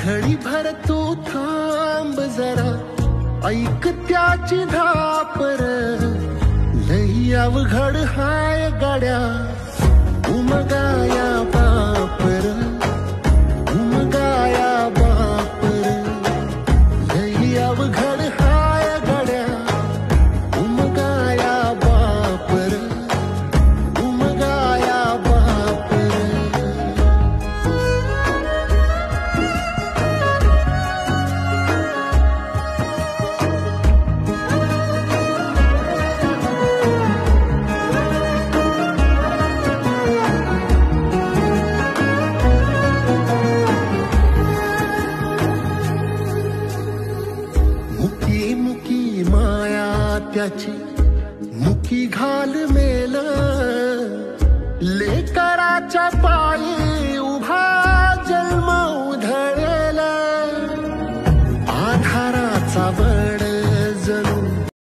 घडीभर तू थांब जरा, ऐक त्याची धापर. लई अवघड हाय गाड्या उमगाया बापर, उमगाया बापर. लई अवघड हाय गाड्या उमगाया बापर, उमगाया बापर. मुकी मुकी माया त्याची मुकी घाल मेल, लेकराच्या पायी उभा जन्म उधळेला. आधाराचा